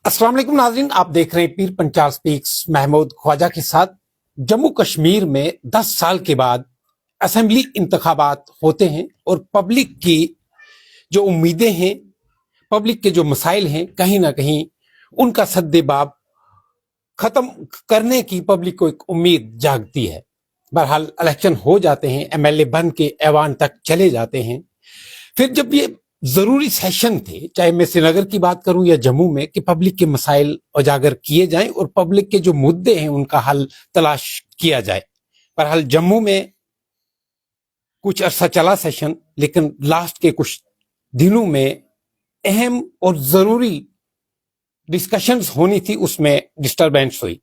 अस्सलाम वालेकुम नाज़रीन, आप देख रहे हैं पीर पंचाल स्पीक्स महमूद ख्वाजा के साथ। जम्मू कश्मीर में 10 साल के बाद असेंबली इंतखाबात होते हैं और पब्लिक की जो उम्मीदें हैं, पब्लिक के जो मसाइल हैं, कहीं ना कहीं उनका सद्देबाब खत्म करने की पब्लिक को एक उम्मीद जागती है। बहरहाल इलेक्शन हो जाते हैं, एमएलए बन के ऐवान तक चले जाते हैं। फिर जब ये जरूरी सेशन थे, चाहे मैं श्रीनगर की बात करूं या जम्मू में, कि पब्लिक के मसाइल उजागर किए जाएं और पब्लिक के जो मुद्दे हैं उनका हल तलाश किया जाए। बहरहाल जम्मू में कुछ अरसा चला सेशन, लेकिन लास्ट के कुछ दिनों में अहम और जरूरी डिस्कशंस होनी थी, उसमें डिस्टरबेंस हुई।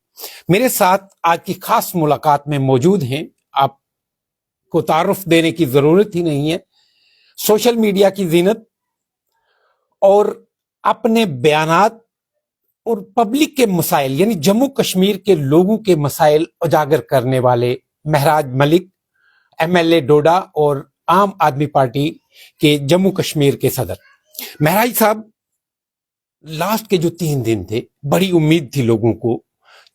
मेरे साथ आज की खास मुलाकात में मौजूद हैं, आपको तारुफ देने की जरूरत ही नहीं है, सोशल मीडिया की जीनत और अपने बयानात और पब्लिक के मसाइल यानी जम्मू कश्मीर के लोगों के मसाइल उजागर करने वाले महराज मलिक, एमएलए डोडा और आम आदमी पार्टी के जम्मू कश्मीर के सदर। महराज साहब, लास्ट के जो 3 दिन थे, बड़ी उम्मीद थी लोगों को,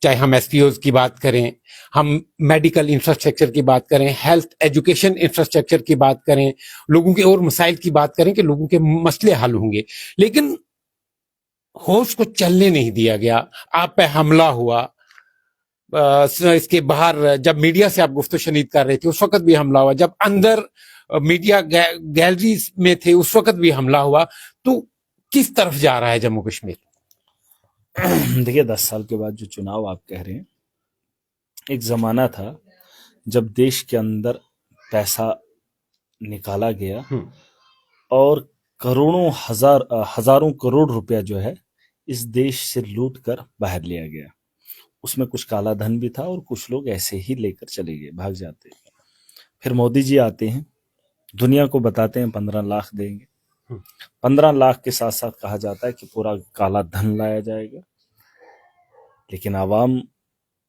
चाहे हम एसपीओज की बात करें, हम मेडिकल इंफ्रास्ट्रक्चर की बात करें, हेल्थ एजुकेशन इंफ्रास्ट्रक्चर की बात करें, लोगों के और मसाइल की बात करें कि लोगों के मसले हल होंगे, लेकिन होश को चलने नहीं दिया गया। आप पे हमला हुआ, इसके बाहर जब मीडिया से आप गुफ्तगू शनीद कर रहे थे उस वक्त भी हमला हुआ, जब अंदर मीडिया गैलरी में थे उस वक्त भी हमला हुआ। तो किस तरफ जा रहा है जम्मू कश्मीर? देखिए, 10 साल के बाद जो चुनाव आप कह रहे हैं, एक जमाना था जब देश के अंदर पैसा निकाला गया और करोड़ों हजारों करोड़ रुपया जो है इस देश से लूट कर बाहर लिया गया। उसमें कुछ काला धन भी था और कुछ लोग ऐसे ही लेकर चले गए, भाग जाते। फिर मोदी जी आते हैं, दुनिया को बताते हैं 15 लाख देंगे। 15 लाख के साथ साथ कहा जाता है कि पूरा काला धन लाया जाएगा, लेकिन आवाम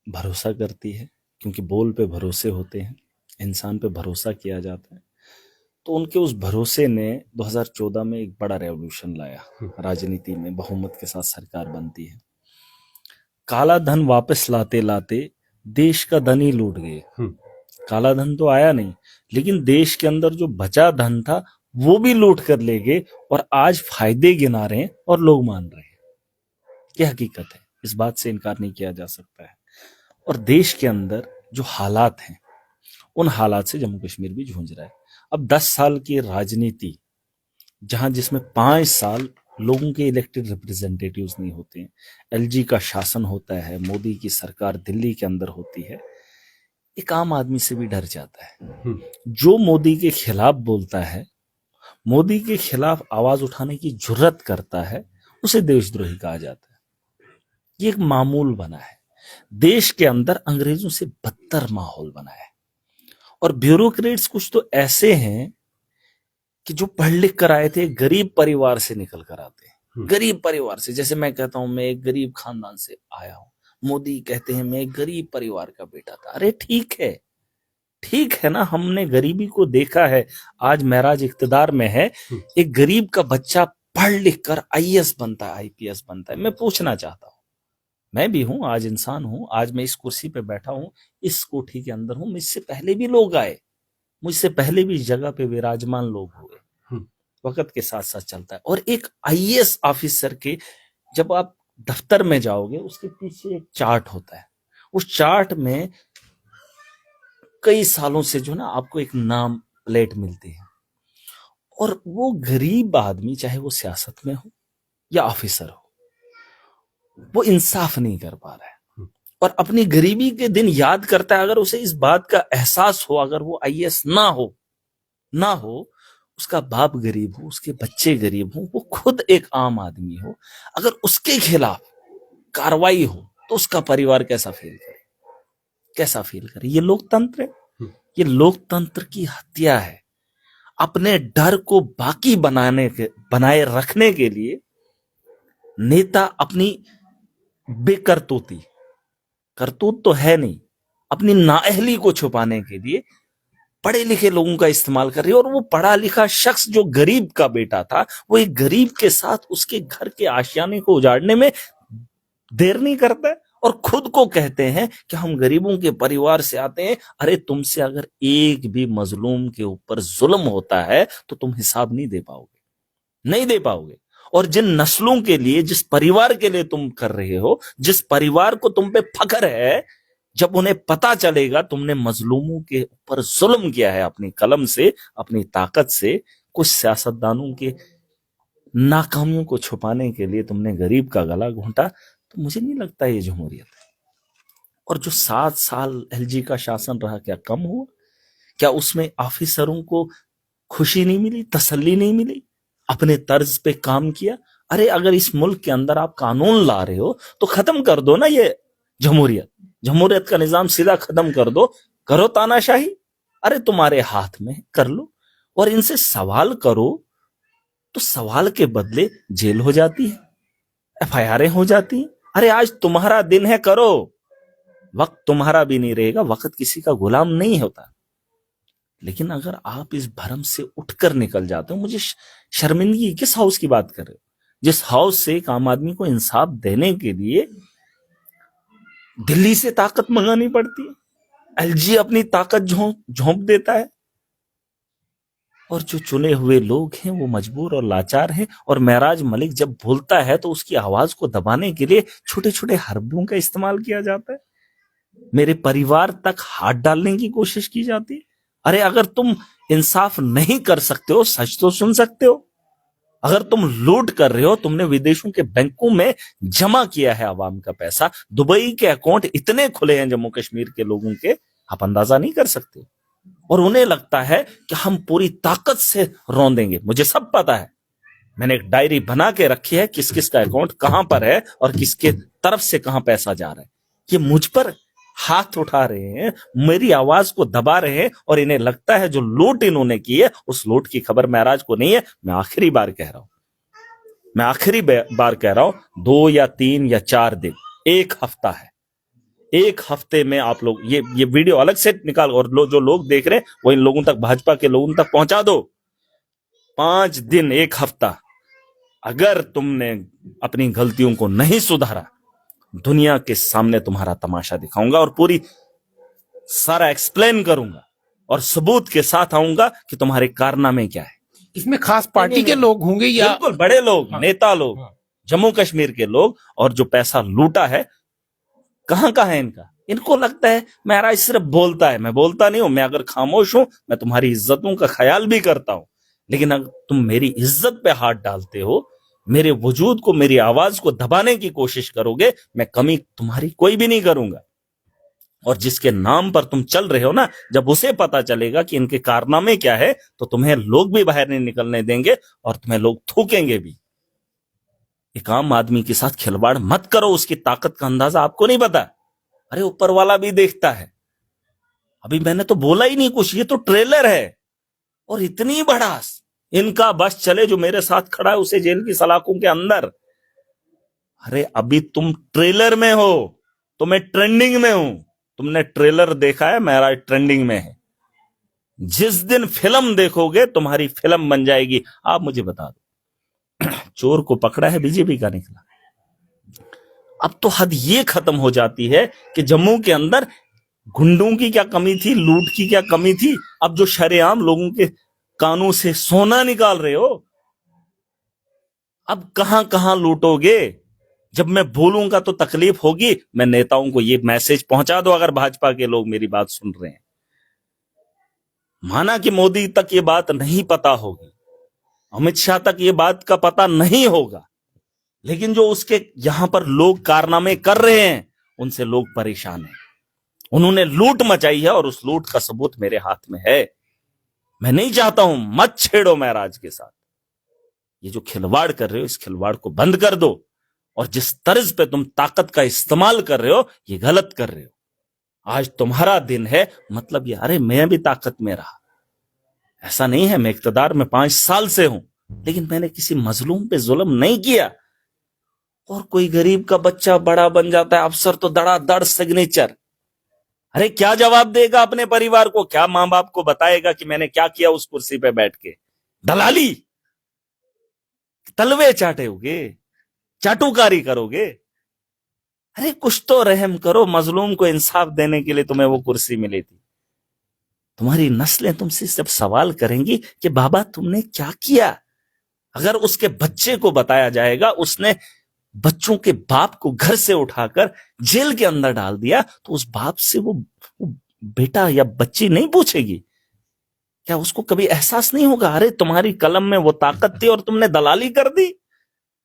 भरोसा करती है, क्योंकि बोल पे भरोसे होते हैं, इंसान पे भरोसा किया जाता है। तो उनके उस भरोसे ने 2014 में एक बड़ा रेवोल्यूशन लाया, राजनीति में बहुमत के साथ सरकार बनती है। काला धन वापस लाते लाते देश का धन ही लूट गए। काला धन तो आया नहीं, लेकिन देश के अंदर जो बचा धन था वो भी लूट कर ले गए और आज फायदे गिना रहे हैं और लोग मान रहे हैं। यह हकीकत है, इस बात से इनकार नहीं किया जा सकता है। और देश के अंदर जो हालात हैं, उन हालात से जम्मू कश्मीर भी जूझ रहा है। अब 10 साल की राजनीति, जहां जिसमें 5 साल लोगों के इलेक्टेड रिप्रेजेंटेटिव्स नहीं होते हैं, एलजी का शासन होता है, मोदी की सरकार दिल्ली के अंदर होती है, एक आम आदमी से भी डर जाता है। जो मोदी के खिलाफ बोलता है, मोदी के खिलाफ आवाज उठाने की जुर्रत करता है, उसे देशद्रोही कहा जाता है। ये एक मामूल बना है। देश के अंदर अंग्रेजों से बदतर माहौल बना है और ब्यूरोक्रेट्स कुछ तो ऐसे हैं कि जो पढ़ लिख कर आए थे, गरीब परिवार से निकल कर आते हैं। गरीब परिवार से, जैसे मैं कहता हूं मैं एक गरीब खानदान से आया हूं, मोदी कहते हैं मैं एक गरीब परिवार का बेटा था। अरे ठीक है ना, हमने गरीबी को देखा है। आज महराज इक्तदार में है, एक गरीब का बच्चा पढ़ लिख कर आईएएस बनता है, आईपीएस बनता है। मैं पूछना चाहता हूं, मैं भी हूं, आज इंसान हूं, आज मैं इस कुर्सी पे बैठा हूं, इस कोठी के अंदर हूं, मुझसे पहले भी लोग आए, मुझसे पहले भी इस जगह पे विराजमान लोग हुए। वक्त के साथ साथ चलता है। और एक आईएएस ऑफिसर के जब आप दफ्तर में जाओगे, उसके पीछे एक चार्ट होता है, उस चार्ट में कई सालों से जो ना आपको एक नाम प्लेट मिलती है। और वो गरीब आदमी, चाहे वो सियासत में हो या ऑफिसर हो, वो इंसाफ नहीं कर पा रहा है और अपनी गरीबी के दिन याद करता है। अगर उसे इस बात का एहसास हो, अगर वो आईएएस ना हो, उसका बाप गरीब हो, उसके बच्चे गरीब हो, वो खुद एक आम आदमी हो, अगर उसके खिलाफ कार्रवाई हो तो उसका परिवार कैसा फील करे? ये लोकतंत्र है, ये लोकतंत्र की हत्या है। अपने डर को बाकी बनाए रखने के लिए नेता अपनी करतूत तो है नहीं, अपनी नाअहली को छुपाने के लिए पढ़े लिखे लोगों का इस्तेमाल कर रही है। और वो पढ़ा लिखा शख्स जो गरीब का बेटा था, वो एक गरीब के साथ उसके घर के आशियाने को उजाड़ने में देर नहीं करता है और खुद को कहते हैं कि हम गरीबों के परिवार से आते हैं। अरे तुमसे अगर एक भी मजलूम के ऊपर जुल्म होता है तो तुम हिसाब नहीं दे पाओगे, नहीं दे पाओगे। और जिन नस्लों के लिए, जिस परिवार के लिए तुम कर रहे हो, जिस परिवार को तुम पे फख्र है, जब उन्हें पता चलेगा तुमने मजलूमों के ऊपर जुल्म किया है अपनी कलम से, अपनी ताकत से, कुछ सियासतदानों के नाकामियों को छुपाने के लिए तुमने गरीब का गला घोंटा, तो मुझे नहीं लगता ये जमहूरियत है। और जो 7 साल एलजी का शासन रहा, क्या कम हुआ? क्या उसमें ऑफिसरों को खुशी नहीं मिली, तसल्ली नहीं मिली? अपने तर्ज पे काम किया? अरे अगर इस मुल्क के अंदर आप कानून ला रहे हो तो खत्म कर दो ना ये जमहूरियत, जमहूरियत का निजाम सीधा खत्म कर दो, करो तानाशाही। अरे तुम्हारे हाथ में कर लो, और इनसे सवाल करो तो सवाल के बदले जेल हो जाती है, एफआईआर हो जाती हैं। अरे आज तुम्हारा दिन है, करो। वक्त तुम्हारा भी नहीं रहेगा, वक्त किसी का गुलाम नहीं होता। लेकिन अगर आप इस भरम से उठकर निकल जाते हो, मुझे शर्मिंदगी, किस हाउस की बात कर रहे हो जिस हाउस से एक आम आदमी को इंसाफ देने के लिए दिल्ली से ताकत मंगानी पड़ती है, एलजी अपनी ताकत झोंक देता है, और जो चुने हुए लोग हैं वो मजबूर और लाचार हैं। और महराज मलिक जब बोलता है तो उसकी आवाज को दबाने के लिए छोटे छोटे हरबों का इस्तेमाल किया जाता है, मेरे परिवार तक हाथ डालने की कोशिश की जाती है। अरे अगर तुम इंसाफ नहीं कर सकते हो, सच तो सुन सकते हो। अगर तुम लूट कर रहे हो, तुमने विदेशों के बैंकों में जमा किया है आवाम का पैसा, दुबई के अकाउंट इतने खुले हैं जम्मू कश्मीर के लोगों के, आप अंदाजा नहीं कर सकते। और उन्हें लगता है कि हम पूरी ताकत से रौंदेंगे। मुझे सब पता है, मैंने एक डायरी बना के रखी है, किस किस का अकाउंट कहां पर है और किसके तरफ से कहां पैसा जा रहा है। ये मुझ पर हाथ उठा रहे हैं, मेरी आवाज को दबा रहे हैं, और इन्हें लगता है जो लूट इन्होंने की है उस लूट की खबर महराज को नहीं है। मैं आखिरी बार कह रहा हूं, मैं आखिरी बार कह रहा हूं, 2 या 3 या 4 दिन, 1 हफ्ता है, 1 हफ्ते में आप लोग ये वीडियो अलग से निकाल, और जो लोग देख रहे हैं वो इन लोगों तक, भाजपा के लोगों तक पहुंचा दो। 5 दिन, 1 हफ्ता, अगर तुमने अपनी गलतियों को नहीं सुधारा, दुनिया के सामने तुम्हारा तमाशा दिखाऊंगा और पूरी सारा एक्सप्लेन करूंगा और सबूत के साथ आऊंगा कि तुम्हारे कारनामे क्या है। इसमें खास पार्टी के लोग होंगे या बिल्कुल बड़े लोग, नेता लोग, जम्मू कश्मीर के लोग, और जो पैसा लूटा है कहां का है इनका। इनको लगता है महराज सिर्फ बोलता है, मैं बोलता नहीं हूं, मैं अगर खामोश हूं, मैं तुम्हारी इज्जतों का ख्याल भी करता हूं, लेकिन अगर तुम मेरी इज्जत पे हाथ डालते हो, मेरे वजूद को, मेरी आवाज को दबाने की कोशिश करोगे, मैं कमी तुम्हारी कोई भी नहीं करूंगा। और जिसके नाम पर तुम चल रहे हो ना, जब उसे पता चलेगा कि इनके कारनामे क्या है, तो तुम्हें लोग भी बाहर नहीं निकलने देंगे और तुम्हें लोग थूकेंगे भी। एक आम आदमी के साथ खिलवाड़ मत करो, उसकी ताकत का अंदाजा आपको नहीं पता। अरे ऊपर वाला भी देखता है। अभी मैंने तो बोला ही नहीं कुछ, ये तो ट्रेलर है। और इतनी भड़ास, इनका बस चले जो मेरे साथ खड़ा है उसे जेल की सलाखों के अंदर। अरे अभी तुम ट्रेलर में हो, तो मैं ट्रेंडिंग में हूं। तुमने ट्रेलर देखा है, मेरा ट्रेंडिंग में है। जिस दिन फिल्म देखोगे तुम्हारी फिल्म बन जाएगी। आप मुझे बता दो, चोर को पकड़ा है, बीजेपी का निकला। अब तो हद ये खत्म हो जाती है कि जम्मू के अंदर गुंडों की क्या कमी थी, लूट की क्या कमी थी। अब जो शरेआम लोगों के कानों से सोना निकाल रहे हो, अब कहां कहां लूटोगे। जब मैं बोलूंगा तो तकलीफ होगी। मैं नेताओं को ये मैसेज पहुंचा दो, अगर भाजपा के लोग मेरी बात सुन रहे हैं। माना कि मोदी तक ये बात नहीं पता होगी, अमित शाह तक ये बात का पता नहीं होगा, लेकिन जो उसके यहां पर लोग कारनामे कर रहे हैं, उनसे लोग परेशान हैं। उन्होंने लूट मचाई है और उस लूट का सबूत मेरे हाथ में है। मैं नहीं चाहता हूं, मत छेड़ो महराज के साथ। ये जो खिलवाड़ कर रहे हो, इस खिलवाड़ को बंद कर दो। और जिस तर्ज पे तुम ताकत का इस्तेमाल कर रहे हो, ये गलत कर रहे हो। आज तुम्हारा दिन है, मतलब ये, अरे मैं भी ताकत में रहा, ऐसा नहीं है। मैं इक्तदार में 5 साल से हूं, लेकिन मैंने किसी मजलूम पे जुल्म नहीं किया। और कोई गरीब का बच्चा बड़ा बन जाता है, अफसर तो धड़ाधड़ सिग्नेचर। अरे क्या जवाब देगा अपने परिवार को, क्या मां बाप को बताएगा कि मैंने क्या किया उस कुर्सी पे बैठ के। दलाली, तलवे चाटोगे, चाटुकारी करोगे। अरे कुछ तो रहम करो, मजलूम को इंसाफ देने के लिए तुम्हें वो कुर्सी मिली थी। तुम्हारी नस्लें तुमसे जब सवाल करेंगी कि बाबा तुमने क्या किया, अगर उसके बच्चे को बताया जाएगा उसने बच्चों के बाप को घर से उठाकर जेल के अंदर डाल दिया, तो उस बाप से वो बेटा या बच्ची नहीं पूछेगी? क्या उसको कभी एहसास नहीं होगा, अरे तुम्हारी कलम में वो ताकत थी और तुमने दलाली कर दी,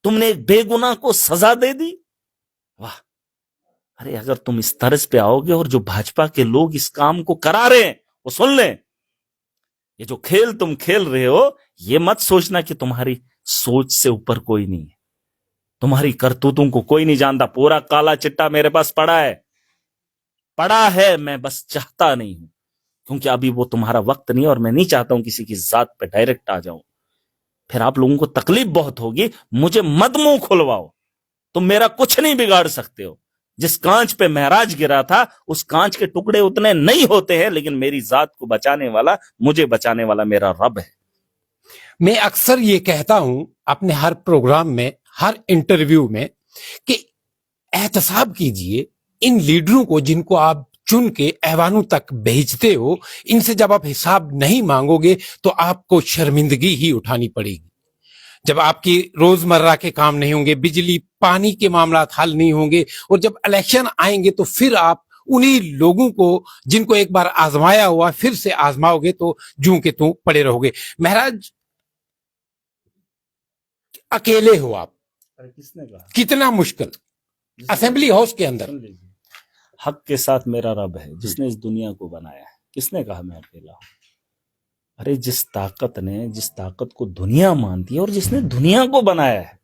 तुमने एक बेगुनाह को सजा दे दी? वाह! अरे अगर तुम इस तर्ज पे आओगे और जो भाजपा के लोग इस काम को करा रहे हैं वो सुन लें, ये जो खेल तुम खेल रहे हो, ये मत सोचना कि तुम्हारी सोच से ऊपर कोई नहीं है, तुम्हारी करतूतों को कोई नहीं जानता। पूरा काला चिट्टा मेरे पास पड़ा है, मैं बस चाहता नहीं हूं, क्योंकि अभी वो तुम्हारा वक्त नहीं है और मैं नहीं चाहता हूं किसी की जात पे डायरेक्ट आ जाऊं, फिर आप लोगों को तकलीफ बहुत होगी। मुझे मत मुंह खुलवाओ, तुम मेरा कुछ नहीं बिगाड़ सकते हो। जिस कांच पे महराज गिरा था उस कांच के टुकड़े उतने नहीं होते हैं, लेकिन मेरी जात को बचाने वाला, मुझे बचाने वाला मेरा रब है। मैं अक्सर ये कहता हूं अपने हर प्रोग्राम में, हर इंटरव्यू में, कि एहतसाब कीजिए इन लीडरों को जिनको आप चुन के ऐवानों तक भेजते हो। इनसे जब आप हिसाब नहीं मांगोगे तो आपको शर्मिंदगी ही उठानी पड़ेगी। जब आपकी रोजमर्रा के काम नहीं होंगे, बिजली पानी के मामला हल नहीं होंगे, और जब इलेक्शन आएंगे तो फिर आप उन्हीं लोगों को जिनको एक बार आजमाया हुआ फिर से आजमाओगे तो जूं के तू पड़े रहोगे। महराज, अकेले हो आप। किसने कहा? कितना मुश्किल असेंबली हाउस के अंदर। हक के साथ मेरा रब है जिसने इस दुनिया को बनाया है। किसने कहा मैं अकेला हूं? अरे जिस ताकत को दुनिया मानती है और जिसने दुनिया को बनाया है,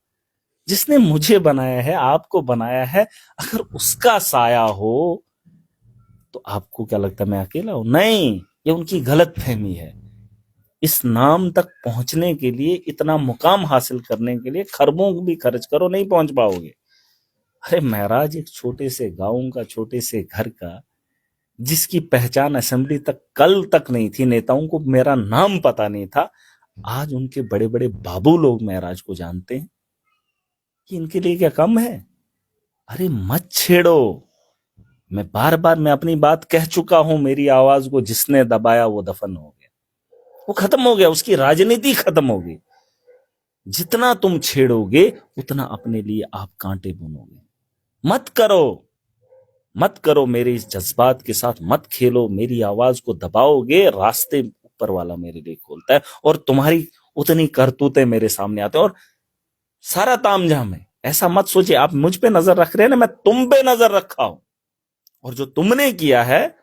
जिसने मुझे बनाया है, आपको बनाया है, अगर उसका साया हो तो आपको क्या लगता है मैं अकेला हूं? नहीं, ये उनकी गलत फहमी है। इस नाम तक पहुंचने के लिए, इतना मुकाम हासिल करने के लिए खरबों भी खर्च करो, नहीं पहुंच पाओगे। अरे महराज एक छोटे से गांव का, छोटे से घर का, जिसकी पहचान असेंबली तक कल तक नहीं थी, नेताओं को मेरा नाम पता नहीं था, आज उनके बड़े बड़े बाबू लोग महराज को जानते हैं। कि इनके लिए क्या कम है? अरे मत छेड़ो। मैं बार बार मैं अपनी बात कह चुका हूं, मेरी आवाज को जिसने दबाया वो दफन हो गया, वो खत्म हो गया, उसकी राजनीति खत्म हो गई। जितना तुम छेड़ोगे उतना अपने लिए आप कांटे बुनोगे। मत करो मेरे इस जज्बात के साथ, मत खेलो। मेरी आवाज को दबाओगे, रास्ते ऊपर वाला मेरे लिए खोलता है और तुम्हारी उतनी करतूतें मेरे सामने आते हैं और सारा तामझाम है। ऐसा मत सोचिए आप मुझ पे नजर रख रहे हैं ना, मैं तुम पे नजर रखा हूं, और जो तुमने किया है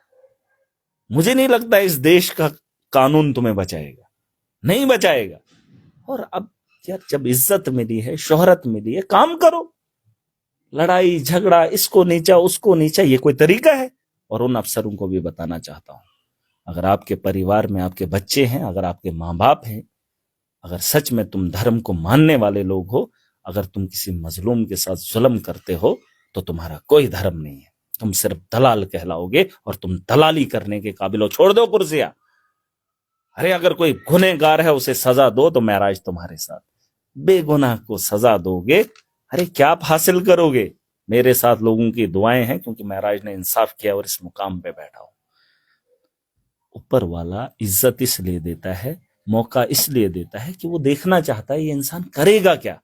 मुझे नहीं लगता इस देश का कानून तुम्हें बचाएगा, नहीं बचाएगा। और अब यार जब इज्जत मिली है, शोहरत मिली है, काम करो। लड़ाई झगड़ा, इसको नीचा उसको नीचा, ये कोई तरीका है? और उन अफसरों को भी बताना चाहता हूं, अगर आपके परिवार में आपके बच्चे हैं, अगर आपके मां बाप हैं, अगर सच में तुम धर्म को मानने वाले लोग हो, अगर तुम किसी मजलूम के साथ जुल्म करते हो तो तुम्हारा कोई धर्म नहीं है, तुम सिर्फ दलाल कहलाओगे और तुम दलाली करने के काबिल हो। छोड़ दो कुर्सियां। अरे अगर कोई गुनहगार है उसे सजा दो, तो महराज तुम्हारे साथ। बेगुनाह को सजा दोगे, अरे क्या आप हासिल करोगे? मेरे साथ लोगों की दुआएं हैं, क्योंकि महराज ने इंसाफ किया और इस मुकाम पे बैठा हूं। ऊपर वाला इज्जत इसलिए देता है, मौका इसलिए देता है कि वो देखना चाहता है ये इंसान करेगा क्या।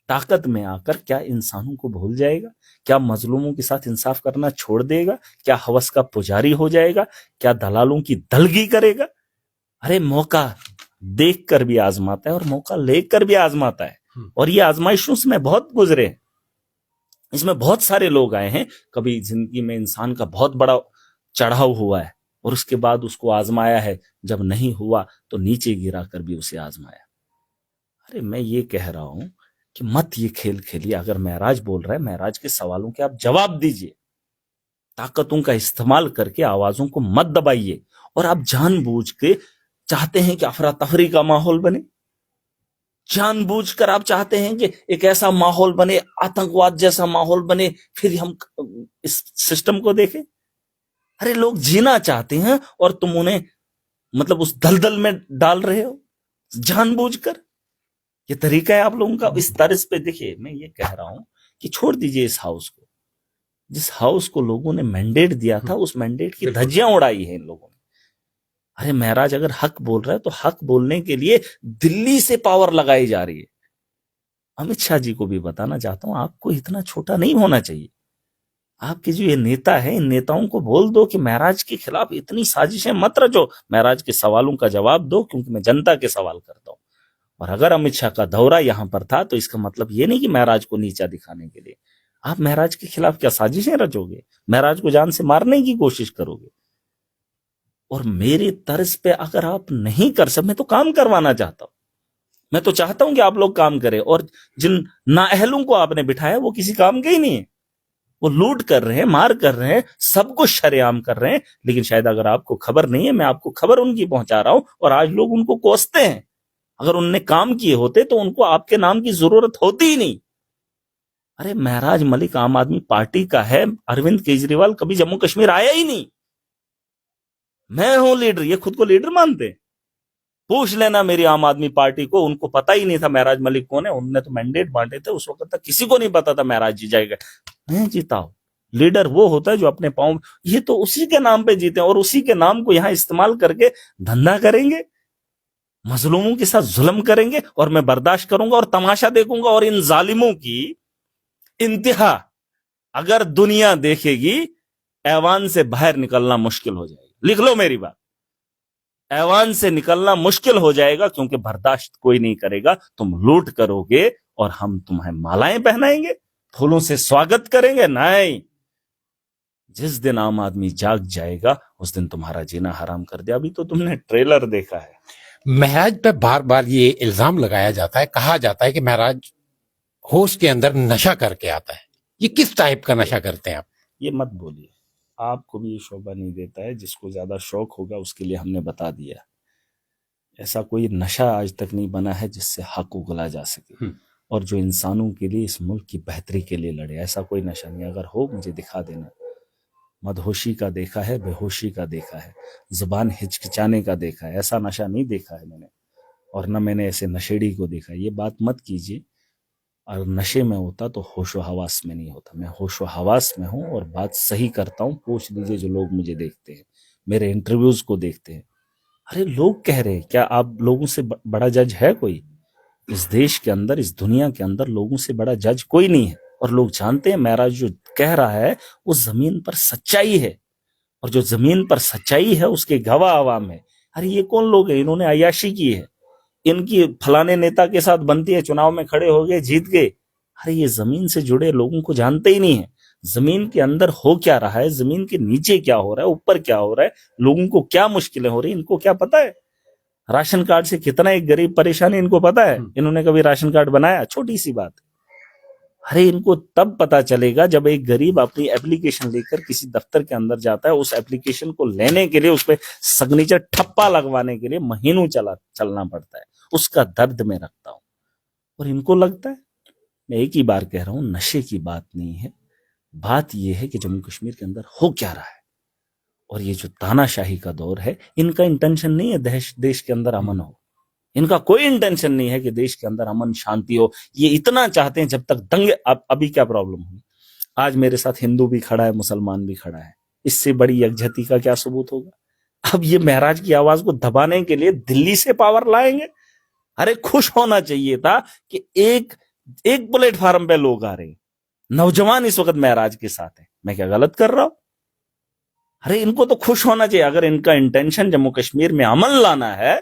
ताकत में आकर क्या इंसानों को भूल जाएगा? क्या मजलूमों के साथ इंसाफ करना छोड़ देगा? क्या हवस का पुजारी हो जाएगा? क्या दलालों की दलगी करेगा? अरे मौका देख कर भी आजमाता है और मौका लेकर भी आजमाता है, और ये आजमाइशों से मैं बहुत गुजरे हैं। इसमें बहुत सारे लोग आए हैं, कभी जिंदगी में इंसान का बहुत बड़ा चढ़ाव हुआ है और उसके बाद उसको आजमाया है, जब नहीं हुआ तो नीचे गिरा कर भी उसे आजमाया। अरे मैं ये कह रहा हूं कि मत ये खेल खेलिए। अगर महराज बोल रहा है, महराज के सवालों के आप जवाब दीजिए। ताकतों का इस्तेमाल करके आवाजों को मत दबाइए। और आप जानबूझ के चाहते हैं कि अफरा तफरी का माहौल बने, जानबूझकर आप चाहते हैं कि एक ऐसा माहौल बने, आतंकवाद जैसा माहौल बने, फिर हम इस सिस्टम को देखें। अरे लोग जीना चाहते हैं और तुम उन्हें मतलब उस दलदल में डाल रहे हो जानबूझकर। ये तरीका है आप लोगों का। इस तर्ज पे देखिए, मैं ये कह रहा हूं कि छोड़ दीजिए इस हाउस को, जिस हाउस को लोगों ने मैंडेट दिया था, उस मैंडेट की धज्जियां उड़ाई है इन लोगों ने। अरे महराज अगर हक बोल रहा है तो हक बोलने के लिए दिल्ली से पावर लगाई जा रही है। अमित शाह जी को भी बताना चाहता हूं, आपको इतना छोटा नहीं होना चाहिए। आपके जो ये नेता है, इन नेताओं को बोल दो कि महराज के खिलाफ इतनी साजिशें मत रचो, महराज के सवालों का जवाब दो, क्योंकि मैं जनता के सवाल करता हूं। और अगर अमित शाह का दौरा यहां पर था तो इसका मतलब ये नहीं कि महराज को नीचा दिखाने के लिए आप महराज के खिलाफ क्या साजिशें रचोगे, महराज को जान से मारने की कोशिश करोगे। और मेरी तर्ज पे अगर आप नहीं कर सकते, मैं तो काम करवाना चाहता हूं, मैं तो चाहता हूं कि आप लोग काम करें। और जिन नाअहलों को आपने बिठाया वो किसी काम के ही नहीं है, वो लूट कर रहे हैं, मार कर रहे हैं, सब कुछ शरेआम कर रहे हैं। लेकिन शायद अगर आपको खबर नहीं है, मैं आपको खबर उनकी पहुंचा रहा हूं और आज लोग उनको कोसते हैं। अगर उनने काम किए होते तो उनको आपके नाम की जरूरत होती ही नहीं। अरे महराज मलिक आम आदमी पार्टी का है, अरविंद केजरीवाल कभी जम्मू कश्मीर आया ही नहीं। मैं हूं लीडर, ये खुद को लीडर मानते हैं। पूछ लेना मेरी आम आदमी पार्टी को, उनको पता ही नहीं था महराज मलिक कौन है। उनने तो मैंडेट बांटे थे, उस वक्त तक किसी को नहीं पता था महराज जी जाएगा। मैं जीता हूं। लीडर वो होता है जो अपने पांव, ये तो उसी के नाम पे जीते और उसी के नाम को यहां इस्तेमाल करके धंधा करेंगे, मजलूमों के साथ जुल्म करेंगे। और मैं बर्दाश्त करूंगा और तमाशा देखूंगा। और इन जालिमों की इंतहा अगर दुनिया देखेगी, ऐवान से बाहर निकलना मुश्किल हो जाएगा। लिख लो मेरी बात, ऐवान से निकलना मुश्किल हो जाएगा, क्योंकि बर्दाश्त कोई नहीं करेगा। तुम लूट करोगे और हम तुम्हें मालाएं पहनाएंगे, फूलों से स्वागत करेंगे। नहीं, जिस दिन आम आदमी जाग जाएगा उस दिन तुम्हारा जीना हराम कर दिया। अभी तो तुमने ट्रेलर देखा है। महराज पे बार बार ये इल्जाम लगाया जाता है, कहा जाता है कि महराज होश के अंदर नशा करके आता है। ये किस टाइप का नशा करते हैं आप? ये मत बोलिए, आपको भी ये शोभा नहीं देता है। जिसको ज्यादा शौक होगा उसके लिए हमने बता दिया। ऐसा कोई नशा आज तक नहीं बना है जिससे हक उगला जा सके और जो इंसानों के लिए, इस मुल्क की बेहतरी के लिए लड़े। ऐसा कोई नशा नहीं। अगर हो मुझे दिखा देना। मदहोशी का देखा है, बेहोशी का देखा है, जुबान हिचकिचाने का देखा है, ऐसा नशा नहीं देखा है मैंने। और न मैंने ऐसे नशेड़ी को देखा। ये बात मत कीजिए। और नशे में होता तो होशो हवास में नहीं होता। मैं होशो हवास में हूं और बात सही करता हूं। पूछ लीजिए जो लोग मुझे देखते हैं, मेरे इंटरव्यूज को देखते हैं। अरे लोग कह रहे हैं, क्या आप लोगों से बड़ा जज है कोई? इस देश के अंदर, इस दुनिया के अंदर लोगों से बड़ा जज कोई नहीं है। और लोग जानते हैं महराज जो कह रहा है वो जमीन पर सच्चाई है। और जो जमीन पर सच्चाई है उसके गवाह आवाम है। अरे ये कौन लोग हैं? इन्होंने अय्याशी की है, इनकी फलाने नेता के साथ बनती है, चुनाव में खड़े हो गए, जीत गए। अरे ये जमीन से जुड़े लोगों को जानते ही नहीं है। जमीन के अंदर हो क्या रहा है, जमीन के नीचे क्या हो रहा है, ऊपर क्या हो रहा है, लोगों को क्या मुश्किलें हो रही है, इनको क्या पता है? राशन कार्ड से कितना एक गरीब परेशान है, इनको पता है? इन्होंने कभी राशन कार्ड बनाया? छोटी सी बात। अरे इनको तब पता चलेगा जब एक गरीब अपनी एप्लीकेशन लेकर किसी दफ्तर के अंदर जाता है। उस एप्लीकेशन को लेने के लिए, उस पर सिग्नेचर ठप्पा लगवाने के लिए महीनों चलना पड़ता है। उसका दर्द मैं रखता हूं। और इनको लगता है, मैं एक ही बार कह रहा हूं, नशे की बात नहीं है। बात यह है कि जम्मू कश्मीर के अंदर हो क्या रहा है। और ये जो तानाशाही का दौर है, इनका इंटेंशन नहीं है देश के अंदर अमन हो। इनका कोई इंटेंशन नहीं है कि देश के अंदर अमन शांति हो। ये इतना चाहते हैं जब तक दंगे। अभी क्या प्रॉब्लम हुई? आज मेरे साथ हिंदू भी खड़ा है, मुसलमान भी खड़ा है। इससे बड़ी यकजहती का क्या सबूत होगा? अब ये महराज की आवाज को दबाने के लिए दिल्ली से पावर लाएंगे। अरे खुश होना चाहिए था कि एक प्लेटफार्म पे लोग आ रहे हैं, नौजवान इस वक्त महराज के साथ है। मैं क्या गलत कर रहा हूं? अरे इनको तो खुश होना चाहिए। अगर इनका इंटेंशन जम्मू कश्मीर में अमन लाना है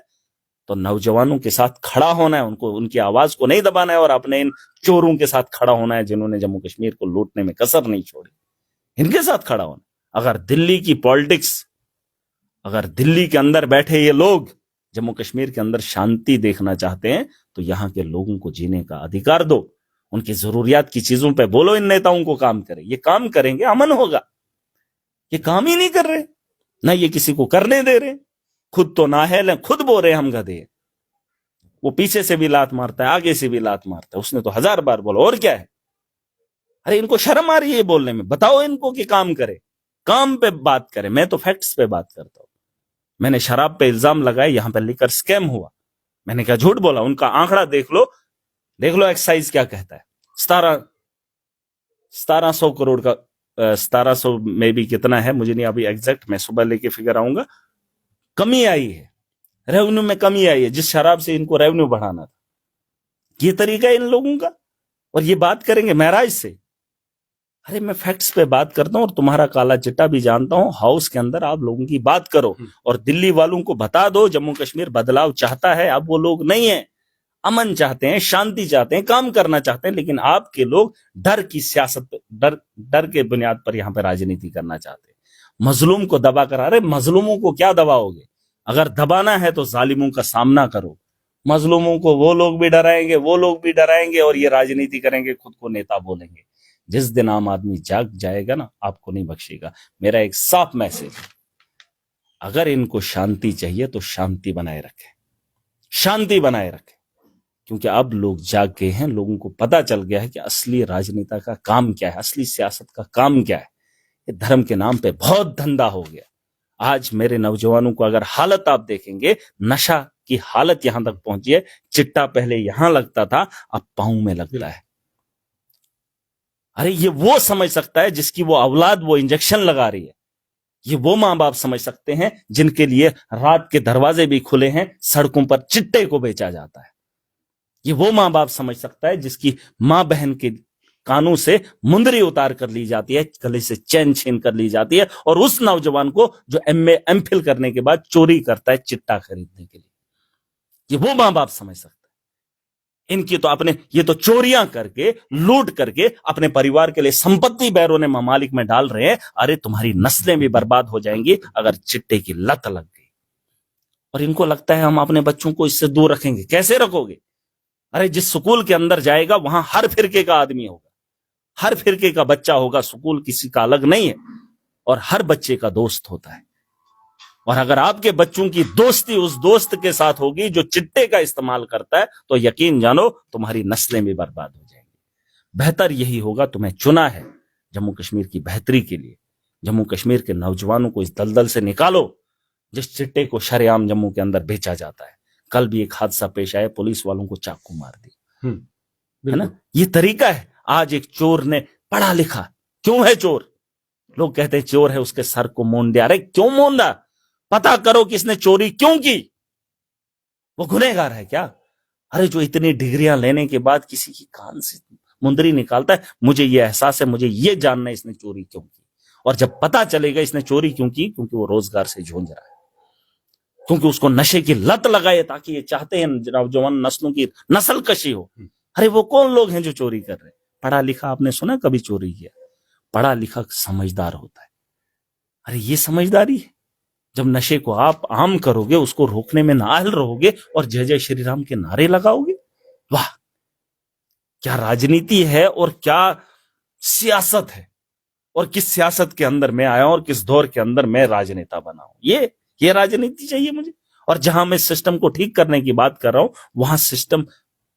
तो नौजवानों के साथ खड़ा होना है, उनको, उनकी आवाज को नहीं दबाना है और अपने इन चोरों के साथ खड़ा होना है जिन्होंने जम्मू कश्मीर को लूटने में कसर नहीं छोड़ी। इनके साथ खड़ा होना। अगर दिल्ली की पॉलिटिक्स, अगर दिल्ली के अंदर बैठे ये लोग जम्मू कश्मीर के अंदर शांति देखना चाहते हैं तो यहां के लोगों को जीने का अधिकार दो। उनकी जरूरियात की चीजों पे बोलो। इन नेताओं को काम करें। ये काम करेंगे अमन होगा। ये काम ही नहीं कर रहे, ना ये किसी को करने दे रहे। खुद तो नाअहल है, खुद बोल रहे हम गधे। वो पीछे से भी लात मारता है, आगे से भी लात मारता है। उसने तो 1000 बार बोला, और क्या है? अरे इनको शर्म आ रही है बोलने में। बताओ इनको कि काम करे, काम पे बात करें। मैं तो फैक्ट्स पे बात करता हूं। मैंने शराब पे इल्जाम लगाए, यहां पे लिकर स्कैम हुआ, मैंने क्या झूठ बोला? उनका आंकड़ा देख लो एक्साइज क्या कहता है। 1700 करोड़ का 1700 में भी कितना है मुझे नहीं अभी एग्जैक्ट, मैं सुबह लेके फिगर आऊंगा, कमी आई है, रेवेन्यू में कमी आई है, जिस शराब से इनको रेवेन्यू बढ़ाना था। ये तरीका है इन लोगों का, और ये बात करेंगे महराज से। अरे मैं फैक्ट्स पे बात करता हूं और तुम्हारा काला चिट्टा भी जानता हूं। हाउस के अंदर आप लोगों की बात करो और दिल्ली वालों को बता दो जम्मू कश्मीर बदलाव चाहता है। अब वो लोग नहीं है, अमन चाहते हैं, शांति चाहते हैं, काम करना चाहते हैं, लेकिन आपके लोग डर की सियासत, डर के बुनियाद पर यहां पर राजनीति करना चाहते हैं। मजलूम को दबा कर, अरे मजलूमों को क्या दबाओगे? अगर दबाना है तो जालिमों का सामना करो। मजलूमों को वो लोग भी डराएंगे, वो लोग भी डराएंगे, और ये राजनीति करेंगे, खुद को नेता बोलेंगे। जिस दिन आम आदमी जाग जाएगा ना, आपको नहीं बख्शेगा। मेरा एक साफ मैसेज है, अगर इनको शांति चाहिए तो शांति बनाए रखें, शांति बनाए रखें, क्योंकि अब लोग जाग गए हैं। लोगों को पता चल गया है कि असली राजनीति का काम क्या है, असली सियासत का काम क्या है। ये धर्म के नाम पे बहुत धंधा हो गया। आज मेरे नौजवानों को अगर हालत आप देखेंगे, नशा की हालत यहां तक पहुंची है। चिट्टा पहले यहां लगता था, अब पांव में लगता है। अरे ये वो समझ सकता है जिसकी वो औलाद वो इंजेक्शन लगा रही है। ये वो मां बाप समझ सकते हैं जिनके लिए रात के दरवाजे भी खुले हैं, सड़कों पर चिट्टे को बेचा जाता है। ये वो मां बाप समझ सकता है जिसकी मां बहन के कानों से मुंदरी उतार कर ली जाती है, गले से चैन छीन कर ली जाती है, और उस नौजवान को जो MA MPhil करने के बाद चोरी करता है चिट्टा खरीदने के लिए। ये वो मां बाप समझ सकता है। इनकी तो अपने, ये तो चोरियां करके, लूट करके अपने परिवार के लिए संपत्ति बैरों ममालिक में डाल रहे हैं। अरे तुम्हारी नस्लें भी बर्बाद हो जाएंगी अगर चिट्टे की लत लग गई। और इनको लगता है हम अपने बच्चों को इससे दूर रखेंगे। कैसे रखोगे? अरे जिस स्कूल के अंदर जाएगा वहां हर फिरके का आदमी होगा, हर फिरके का बच्चा होगा। स्कूल किसी का अलग नहीं है, और हर बच्चे का दोस्त होता है। और अगर आपके बच्चों की दोस्ती उस दोस्त के साथ होगी जो चिट्टे का इस्तेमाल करता है, तो यकीन जानो तुम्हारी नस्लें भी बर्बाद हो जाएंगी। बेहतर यही होगा, तुम्हें चुना है जम्मू कश्मीर की बेहतरी के लिए। जम्मू कश्मीर के नौजवानों को इस दलदल से निकालो जिस चिट्टे को शरेआम जम्मू के अंदर बेचा जाता है। कल भी एक हादसा पेश आया, पुलिस वालों को चाकू मार दी, है ना? ये तरीका है। आज एक चोर ने, पढ़ा लिखा, क्यों है चोर? लोग कहते हैं चोर है, उसके सर को मूंद दिया। अरे क्यों मूंदा? पता करो किसने चोरी क्यों की। वो गुनहगार है क्या? अरे जो इतनी डिग्रियां लेने के बाद किसी की कान से मुंदरी निकालता है, मुझे ये एहसास है, मुझे ये जानना है इसने चोरी क्यों की। और जब पता चलेगा इसने चोरी क्यों की, क्योंकि वो रोजगार से झूंझ रहा है, क्योंकि उसको नशे की लत लगाए, ताकि ये चाहते हैं नौजवान नस्लों की नस्ल कशी हो। अरे वो कौन लोग हैं जो चोरी कर रहे हैं? पढ़ा लिखा आपने सुना कभी चोरी किया? पढ़ा लिखा समझदार होता है। अरे ये समझदारी है। जब नशे को आप आम करोगे, उसको रोकने में नाअहल रहोगे और जय जय श्री राम के नारे लगाओगे, वाह क्या राजनीति है और क्या सियासत है। और किस सियासत के अंदर मैं आया हूं और किस दौर के अंदर मैं राजनेता बना हूं। ये राजनीति चाहिए मुझे। और जहां मैं सिस्टम को ठीक करने की बात कर रहा हूं, वहां सिस्टम,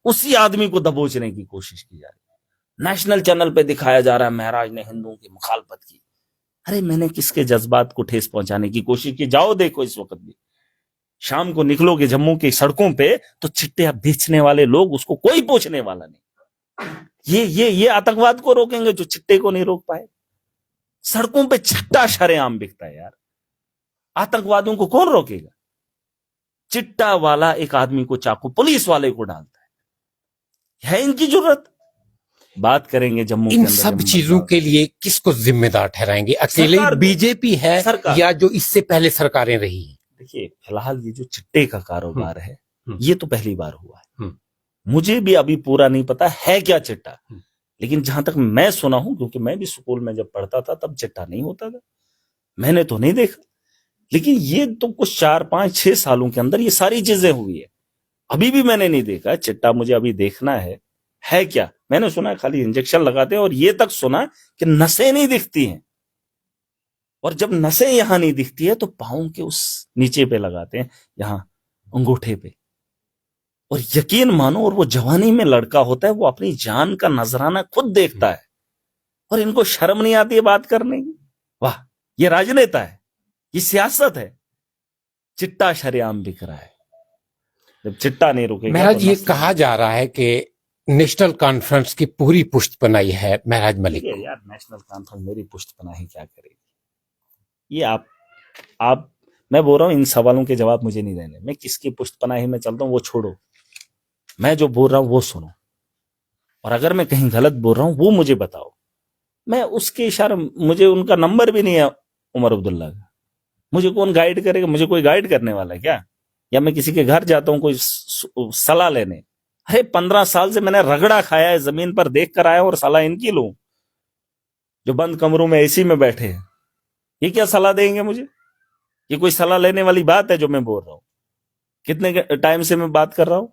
उसी आदमी को दबोचने की कोशिश की जा रही है। नेशनल चैनल पे दिखाया जा रहा है महराज ने हिंदुओं की मुखालफत की। अरे मैंने किसके जज्बात को ठेस पहुंचाने की कोशिश की? जाओ देखो, इस वक्त भी शाम को निकलोगे जम्मू की सड़कों पे तो चिट्टे बेचने वाले लोग, उसको कोई पूछने वाला नहीं। ये आतंकवाद को रोकेंगे जो चिट्टे को नहीं रोक पाए। सड़कों पे चिट्टा शरेआम बिकता है यार, आतंकवादियों को कौन रोकेगा? चिट्टा वाला एक आदमी को चाकू पुलिस वाले को डालता है इनकी जरूरत? बात करेंगे जम्मू इन सब चीजों के लिए किसको जिम्मेदार ठहराएंगे? अकेले बीजेपी है या जो इससे पहले सरकारें रही हैं? देखिए फिलहाल ये जो चिट्टे का कारोबार है, ये तो पहली बार हुआ है। मुझे भी अभी पूरा नहीं पता है क्या चिट्टा, लेकिन जहां तक मैं सुना हूं, क्योंकि मैं भी स्कूल में जब पढ़ता था तब चिट्टा नहीं होता था, मैंने तो नहीं देखा। लेकिन ये तो कुछ 4, 5, 6 सालों के अंदर ये सारी चीजें हुई है। अभी भी मैंने नहीं देखा चिट्टा, मुझे अभी देखना है क्या। मैंने सुना खाली इंजेक्शन लगाते हैं, और ये तक सुना कि नसें नहीं दिखती हैं। और जब नसें यहां नहीं दिखती है तो पांव के उस नीचे पे लगाते हैं, यहां अंगूठे पे। और यकीन मानो, और वो जवानी में लड़का होता है, वो अपनी जान का नजराना खुद देखता है, और इनको शर्म नहीं आती है बात करने की। वाह, ये राजनेता है, ये सियासत है। चिट्टा शरेआम बिक रहा है। जब चिट्टा नहीं रुकेगा, महराज ये कहा जा रहा है कि नेशनल कॉन्फ्रेंस की पूरी पुष्ट बनाई है महराज मलिक ये को। यार नेशनल कॉन्फ्रेंस मेरी पुष्ट पनाही क्या करेगी? ये आप मैं बोल रहा हूँ इन सवालों के जवाब मुझे नहीं देने। मैं किसकी पुष्ट पनाही में चलता हूँ वो छोड़ो, मैं जो बोल रहा हूँ वो सुनो, और अगर मैं कहीं गलत बोल रहा हूँ वो मुझे बताओ। मैं उसके इशारे, मुझे उनका नंबर भी नहीं है उमर अब्दुल्ला का, मुझे कौन गाइड करेगा? मुझे कोई गाइड करने वाला है क्या? या मैं किसी के घर जाता हूँ कोई सलाह लेने? अरे 15 साल से मैंने रगड़ा खाया है, जमीन पर देख कर आया और सलाह इनकी लूं जो बंद कमरों में एसी में बैठे हैं। ये क्या सलाह देंगे मुझे? ये कोई सलाह लेने वाली बात है जो मैं बोल रहा हूं? कितने टाइम से मैं बात कर रहा हूं?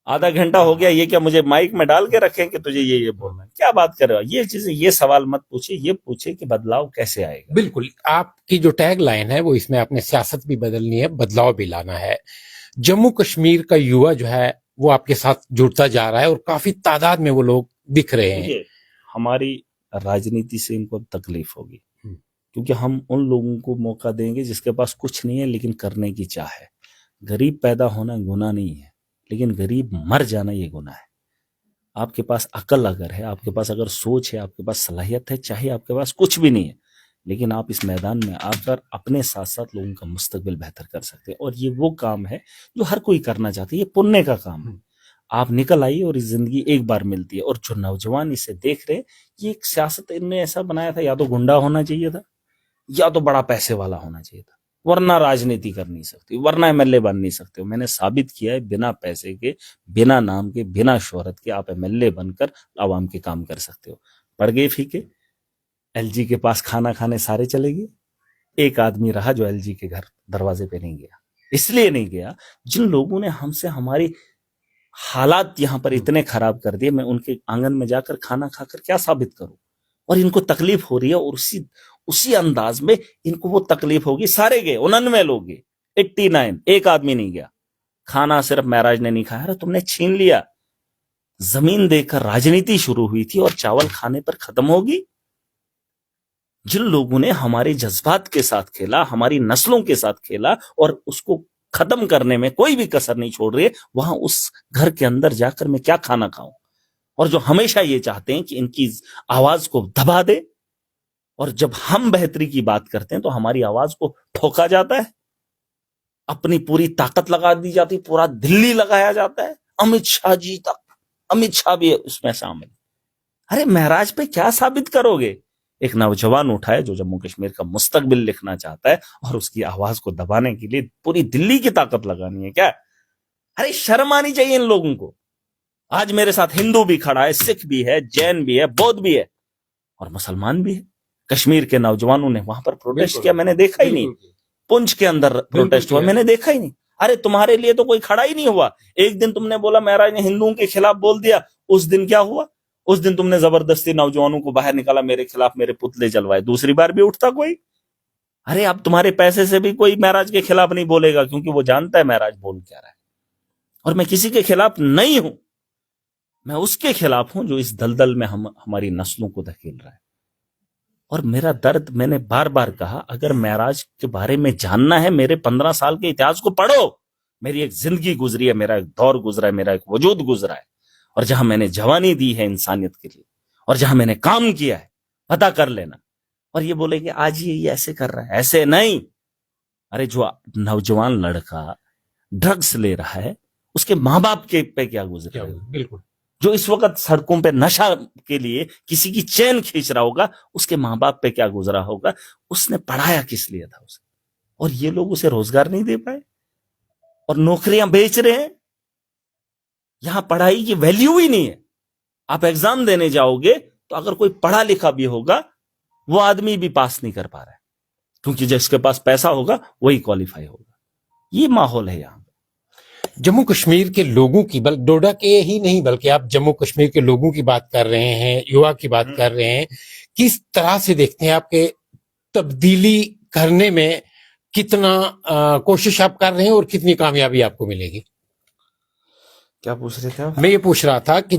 आधा घंटा हो गया। ये क्या मुझे माइक में डाल के रखें कि तुझे ये बोलना है? क्या बात कर रहे हो? ये चीजें, ये सवाल मत पूछिए, ये पूछे कि बदलाव कैसे आएगा। बिल्कुल, आपकी जो टैग लाइन है वो इसमें आपने सियासत भी बदलनी है, बदलाव भी लाना है। जम्मू कश्मीर का युवा जो है वो आपके साथ जुड़ता जा रहा है और काफी तादाद में वो लोग दिख रहे हैं। हमारी राजनीति से इनको तकलीफ होगी, क्योंकि हम उन लोगों को मौका देंगे जिसके पास कुछ नहीं है लेकिन करने की चाह है। गरीब पैदा होना गुनाह नहीं है, लेकिन गरीब मर जाना ये गुनाह है। आपके पास अकल अगर है, आपके पास अगर सोच है, आपके पास सलाहियत है, चाहे आपके पास कुछ भी नहीं है, लेकिन आप इस मैदान में आकर अपने साथ साथ लोगों का मुस्तकबिल बेहतर कर सकते हैं। और ये वो काम है जो हर कोई करना चाहता है, ये पुण्य का काम है। आप निकल आइए और इस जिंदगी एक बार मिलती है। और जो नौजवान इसे देख रहे हैं, ये एक सियासत इनने ऐसा बनाया था, या तो गुंडा होना चाहिए था या तो बड़ा पैसे वाला होना चाहिए था, वरना राजनीति कर नहीं सकती, वरना एमएलए बन नहीं सकते हो। मैंने साबित किया है, बिना पैसे के, बिना नाम के, बिना शोहरत के आप एमएलए बनकर आवाम के काम कर सकते हो। पड़ गए फीके, एलजी के पास खाना खाने सारे चले गए, एक आदमी रहा जो एलजी के घर दरवाजे पे नहीं गया। इसलिए नहीं गया, जिन लोगों ने हमसे हमारी हालात यहां पर इतने खराब कर दिए, मैं उनके आंगन में जाकर खाना खाकर क्या साबित करूं? और इनको तकलीफ हो रही है, और उसी अंदाज में इनको वो तकलीफ होगी। सारे गए, 99 लोग गए, 89, एक आदमी नहीं गया। खाना सिर्फ महराज ने नहीं खाया। अरे तुमने छीन लिया। जमीन देकर राजनीति शुरू हुई थी और चावल खाने पर खत्म होगी। जिन लोगों ने हमारे जज्बात के साथ खेला, हमारी नस्लों के साथ खेला, और उसको खत्म करने में कोई भी कसर नहीं छोड़ रही है, वहां उस घर के अंदर जाकर मैं क्या खाना खाऊं? और जो हमेशा ये चाहते हैं कि इनकी आवाज को दबा दे, और जब हम बेहतरी की बात करते हैं तो हमारी आवाज को ठोका जाता है, अपनी पूरी ताकत लगा दी जाती, पूरा दिल्ली लगाया जाता है, अमित शाह जी तक, अमित शाह भी उसमें शामिल। अरे महराज पे क्या साबित करोगे? एक नौजवान उठा है जो जम्मू कश्मीर का मुस्तकबिल लिखना चाहता है, और उसकी आवाज को दबाने के लिए पूरी दिल्ली की ताकत लगानी है क्या? अरे शर्म आनी चाहिए इन लोगों को। आज मेरे साथ हिंदू भी खड़ा है, सिख भी है, जैन भी है, बौद्ध भी है, और मुसलमान भी है। कश्मीर के नौजवानों ने वहां पर प्रोटेस्ट किया, मैंने देखा ही नहीं। पुंछ के अंदर प्रोटेस्ट हुआ, मैंने देखा ही नहीं। अरे तुम्हारे लिए तो कोई खड़ा ही नहीं हुआ। एक दिन तुमने बोला महराज ने हिंदुओं के खिलाफ बोल दिया, उस दिन क्या हुआ? उस दिन तुमने जबरदस्ती नौजवानों को बाहर निकाला, मेरे खिलाफ मेरे पुतले जलवाए। दूसरी बार भी उठता कोई? अरे अब तुम्हारे पैसे से भी कोई महराज के खिलाफ नहीं बोलेगा, क्योंकि वो जानता है महराज बोल क्या रहा है। और मैं किसी के खिलाफ नहीं हूं, मैं उसके खिलाफ हूं जो इस दलदल में हमारी नस्लों को धकेल रहा है। और मेरा दर्द, मैंने बार बार कहा, अगर महराज के बारे में जानना है, मेरे 15 साल के इतिहास को पढ़ो। मेरी एक जिंदगी गुजरी है, मेरा एक दौर गुजरा है, मेरा एक वजूद गुजरा है, और जहां मैंने जवानी दी है इंसानियत के लिए, और जहां मैंने काम किया है, पता कर लेना। और ये बोले कि आज ये ऐसे कर रहा है, ऐसे नहीं। अरे जो नौजवान लड़का ड्रग्स ले रहा है, उसके माँ बाप के पे क्या गुजरा है? बिल्कुल। जो इस वक्त सड़कों पे नशा के लिए किसी की चैन खींच रहा होगा, उसके माँ बाप पे क्या गुजरा होगा? उसने पढ़ाया किस लिए था उसे? और ये लोग उसे रोजगार नहीं दे पाए, और नौकरियां बेच रहे हैं। यहां पढ़ाई की वैल्यू ही नहीं है। आप एग्जाम देने जाओगे तो अगर कोई पढ़ा लिखा भी होगा, वो आदमी भी पास नहीं कर पा रहा है, क्योंकि जिसके पास पैसा होगा वही क्वालिफाई होगा। ये माहौल है यहां। जम्मू कश्मीर के लोगों की, डोडा के ही नहीं बल्कि आप जम्मू कश्मीर के लोगों की बात कर रहे हैं, युवा की बात कर रहे हैं, किस तरह से देखते हैं आपके तब्दीली करने में कितना कोशिश आप कर रहे हैं और कितनी कामयाबी आपको मिलेगी? क्या पूछ रहे थे आप? मैं ये पूछ रहा था कि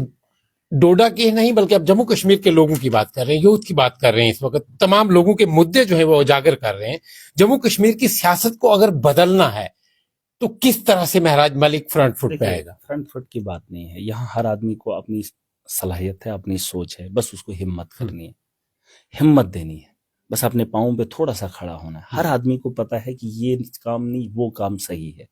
डोडा के नहीं बल्कि आप जम्मू कश्मीर के लोगों की बात कर रहे हैं, यूथ की बात कर रहे हैं, इस वक्त तमाम लोगों के मुद्दे जो है वो उजागर कर रहे हैं। जम्मू कश्मीर की सियासत को अगर बदलना है तो किस तरह से महराज मलिक फ्रंट फुट पे देखिए, आएगा? फ्रंट फुट की बात नहीं है। यहाँ हर आदमी को अपनी सलाहियत है, अपनी सोच है, बस उसको हिम्मत करनी है, हिम्मत देनी है, बस अपने पाँव पे थोड़ा सा खड़ा होना है। हर आदमी को पता है कि ये काम नहीं, वो काम सही है।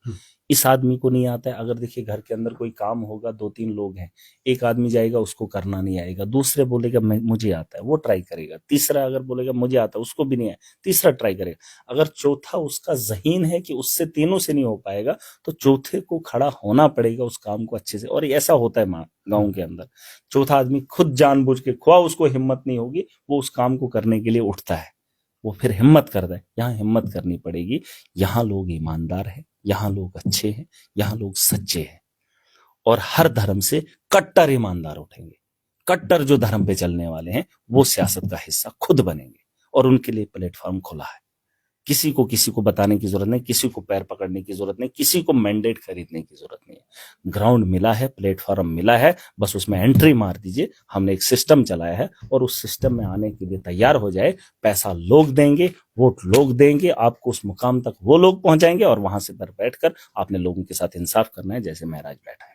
इस आदमी को नहीं आता है। अगर देखिए घर के अंदर कोई काम होगा, 2-3 लोग हैं, एक आदमी जाएगा उसको करना नहीं आएगा, दूसरे बोलेगा मुझे आता है, वो ट्राई करेगा, तीसरा अगर बोलेगा मुझे आता है, उसको भी नहीं आया, तीसरा ट्राई करेगा। अगर चौथा उसका ज़हीन है कि उससे तीनों से नहीं हो पाएगा, तो चौथे को खड़ा होना पड़ेगा उस काम को अच्छे से। और ऐसा होता है गाँव के अंदर, चौथा आदमी खुद जानबूझ के, ख्वाह उसको हिम्मत नहीं होगी, वो उस काम को करने के लिए उठता है, वो फिर हिम्मत करता है। यहाँ हिम्मत करनी पड़ेगी। यहाँ लोग ईमानदार हैं, यहाँ लोग अच्छे हैं, यहाँ लोग सच्चे हैं, और हर धर्म से कट्टर ईमानदार उठेंगे। कट्टर जो धर्म पे चलने वाले हैं वो सियासत का हिस्सा खुद बनेंगे, और उनके लिए प्लेटफॉर्म खुला है। किसी को बताने की जरूरत नहीं, किसी को पैर पकड़ने की जरूरत नहीं, किसी को मैंडेट खरीदने की जरूरत नहीं है। ग्राउंड मिला है, प्लेटफॉर्म मिला है, बस उसमें एंट्री मार दीजिए। हमने एक सिस्टम चलाया है, और उस सिस्टम में आने के लिए तैयार हो जाए। पैसा लोग देंगे, वोट लोग देंगे, आपको उस मुकाम तक वो लोग पहुंचाएंगे, और वहां से बैठकर आपने लोगों के साथ इंसाफ करना है, जैसे महराज बैठा है।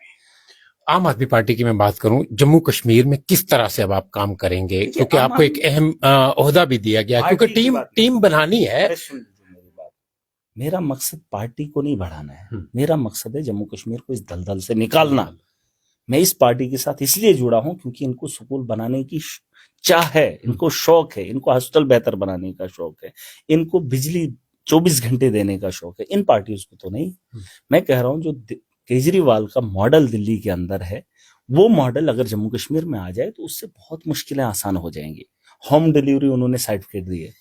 आम आदमी पार्टी की मैं बात करूं, जम्मू कश्मीर में किस तरह से अब आप काम करेंगे? क्योंकि आपको एक अहम ओहदा भी दिया गया, क्योंकि टीम बनानी है। मेरी बात, मेरा मकसद पार्टी को नहीं बढ़ाना है, मेरा मकसद है जम्मू कश्मीर को इस दलदल से निकालना। मैं इस पार्टी के साथ इसलिए जुड़ा हूं क्योंकि इनको स्कूल बनाने की चाह है, इनको शौक है, इनको हॉस्टल बेहतर बनाने का शौक है, इनको बिजली 24 घंटे देने का शौक है। इन पार्टियों को तो नहीं। मैं कह रहा हूं जो केजरीवाल का मॉडल दिल्ली के अंदर है, वो मॉडल अगर जम्मू कश्मीर में आ जाए तो उससे बहुत मुश्किलें आसान हो जाएंगी। होम डिलीवरी उन्होंने सर्टिफिकेट दिए,